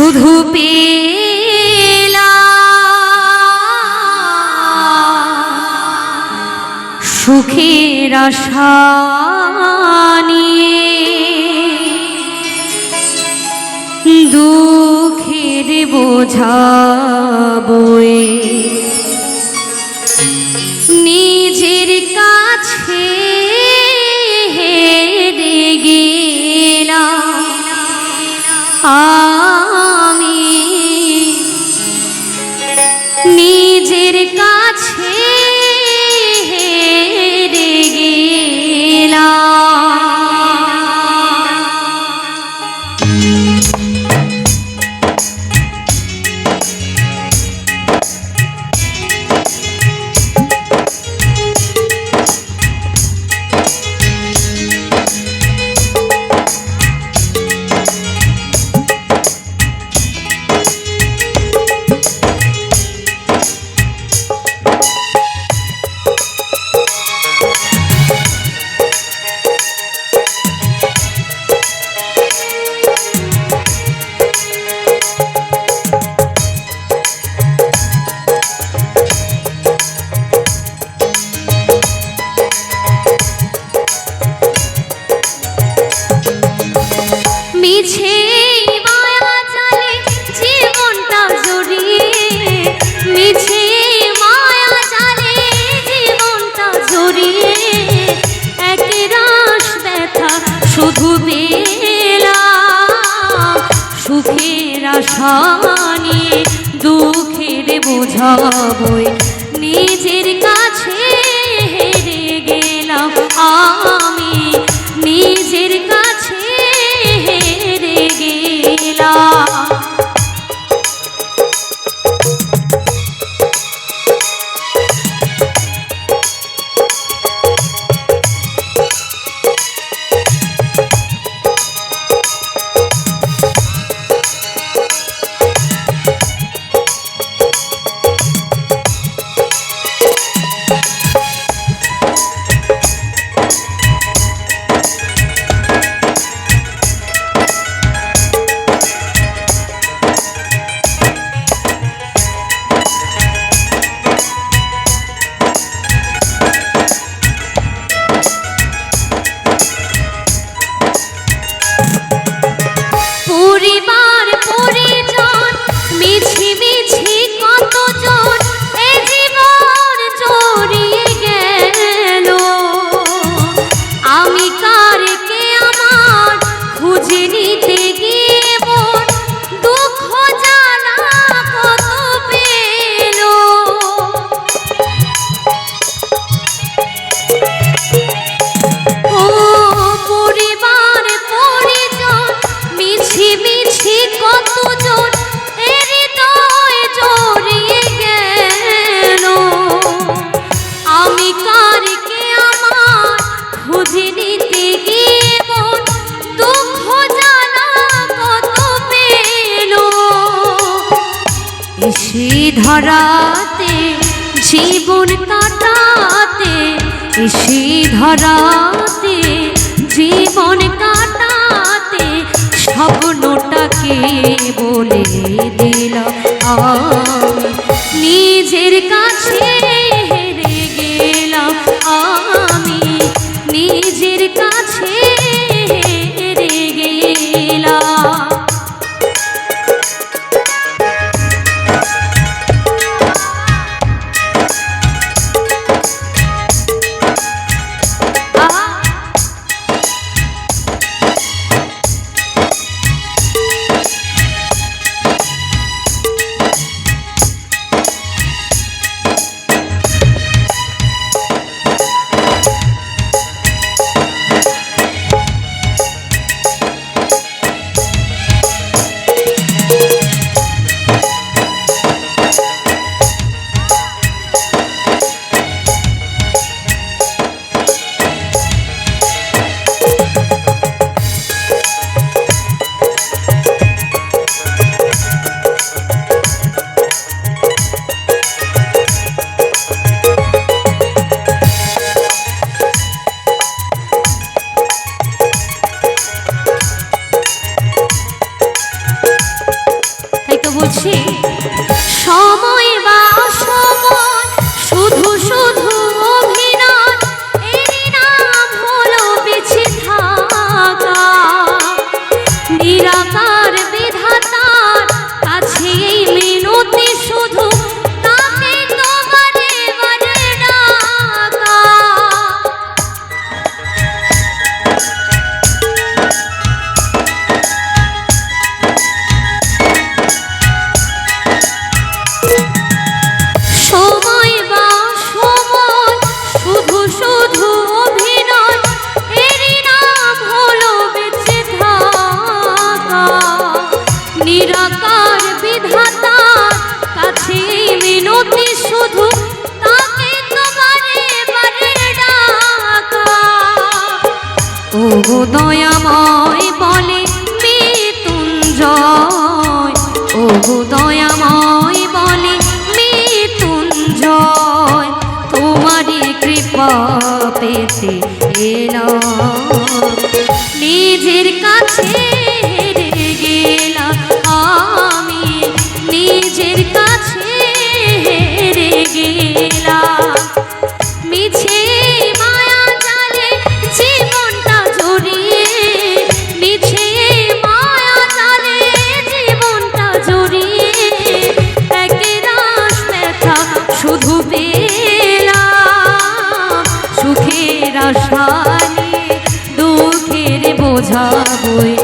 শুধু পেলাম সুখের আশা নিয়ে, দুঃখের বোঝা বয়ে নিজের কাছে হেরে গেলাম আমি, নিজের কাছে হেরে গেলাম। মিছে মায়া জালে জীবনটা জড়িয়ে, মিছে মায়া জালে জীবনটা জড়িয়ে, এক রাশ ব্যথা শুধু পেলাম সুখের আশা নিয়ে, দুঃখের বোঝা বয়ে নিজের কাছে হেরে গেলাম আমি, নিজের কাছে হেরে গেলাম। পরিবার পরিজন মিছি মিছি কতজন এ জীবন জড়িয়ে গেল, আমি কারকে আমার খুঁজে নিতে গিয়ে মন দুঃখ জ্বালা কত পেল। ও পরিবার পরিজন মিছি মিছি কতজন হৃদয় জড়িয়ে গেল, আমি কারকে আমার খুঁজে নিতে গিয়ে মন দুঃখ জ্বালা কত পেল। এসে ধরাতে জীবন কাটাতে, এসে ধরাতে জীবন কাটাতে স্বপ্নটাকে বলে দিলাম আমি, নিজের কাছে হেরে গেলাম আমি, নিজের কাছে হেরে গেলাম। বুঝি সময় বা সময় শুধু শুধু অভিনয়, এরই নাম হলো বেঁচে থাকা। নিরাকার বিধাতার কাছে এই মিনতি শুধু, তাকে তোমার এবারে ডাকা। সময় বা সময় শুধু শুধু অভিনয়, এরই নাম হলো বেঁচে থাকা। নিরাকার বিধাতার কাছে মিনতি শুধু, তাকে তোমার এবারে ডাকা। ও দয়াময় বলে মৃত্যুঞ্জয়, ও দয়াময় বলে মৃত্যুঞ্জয়, তোমারই কৃপা পেতে এলাম। নিজের কাছে হেরে গেলাম আমি, নিজের কাছে হেরে গেলাম। মিছে মায়া জালে জীবনটা জড়িয়ে, মিছে মায়া জালে জীবনটা জড়িয়ে, একরাশ ব্যথা শুধু পেলাম। সুখের আশা নিয়ে দুঃখের বোঝা বয়ে